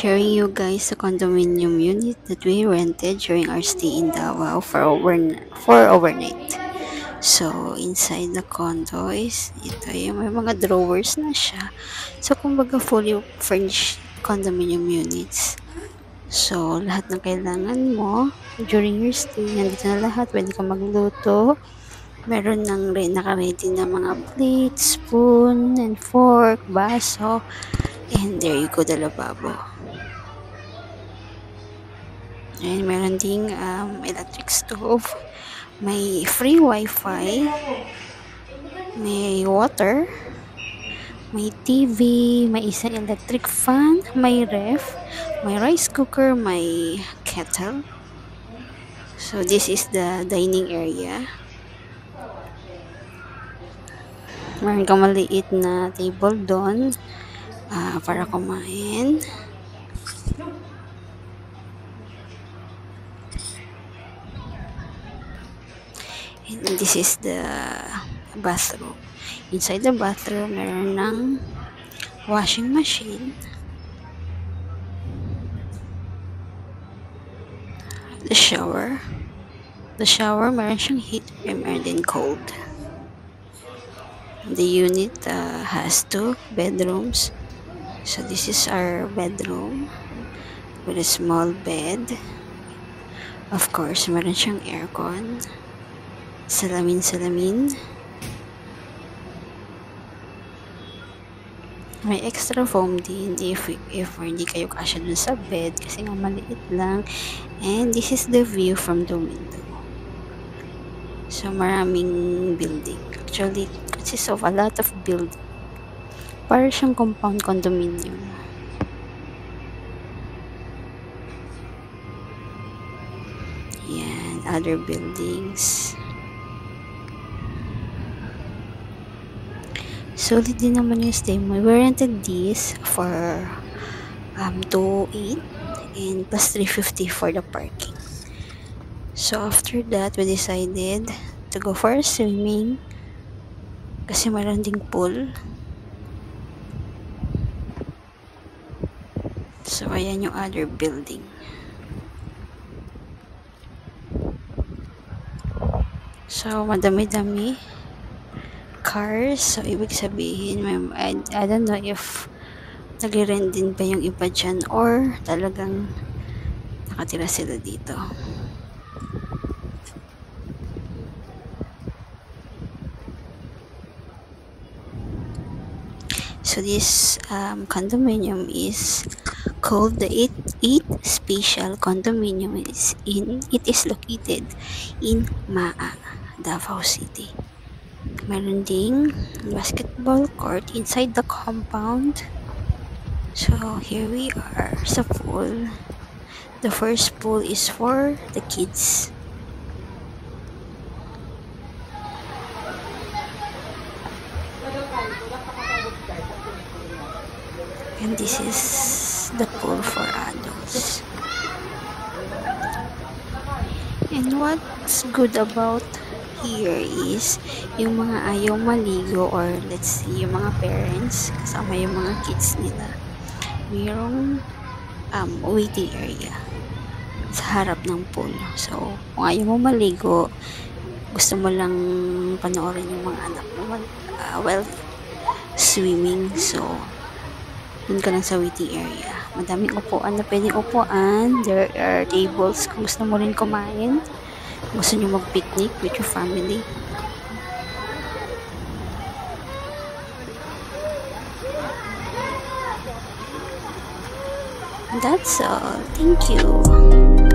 sharing you guys the condominium unit that we rented during our stay in Davao for overnight. So, inside the condo is ito yung may mga drawers na siya. So, kumbaga fully furnished condominium units. So, lahat ng kailangan mo during your stay, nandito na lahat. Pwede ka magluto. Meron nang naka-ready na mga plates, spoon, and fork, baso. And there you go, the lavabo. And meron ding electric stove. May free wifi. May water. May TV. May isang electric fan. May ref. May rice cooker. May kettle. So this is the dining area. Meron kang maliit na table doon para kumain. And this is the bathroom. Inside the bathroom, meron ng washing machine. The shower. The shower, meron siyang heat and meron din cold. The unit has 2 bedrooms. So this is our bedroom with a small bed. Of course, meron siyang aircon. Salamin. May extra foam din if hindi kayo kasya dun sa bed kasi nga maliit lang. And this is the view from the window. So maraming building. Actually, it consists of a lot of building. Para siyang compound condominium. Yan, other buildings. Solid din naman yung stay mo. We rented this for 208 and plus 350 for the parking. So after that, we decided to go for swimming kasi meron ding pool. So ayan yung other building. So madami-dami cars. So ibig sabihin, I don't know if nag-rent din ba yung iba dyan or talagang nakatira sila dito. So this condominium is called the 8 Special Condominium. It is located in Maa, Davao City. Meron ding basketball court inside the compound. So here we are sa pool. The first pool is for the kids. And this is the pool for adults. And what's good about here is yung mga ayaw maligo or let's see, yung mga parents kasama yung mga kids nila. Mayroong waiting area sa harap ng pool. So, kung ayaw mo maligo, gusto mo lang panoorin yung mga anak mo while swimming. So, dun ka lang sa waiting area. Madaming upuan na pwedeng upuan. There are tables kung gusto mo rin kumain. Gusto nyo mag-picnic with your family. That's all. Thank you.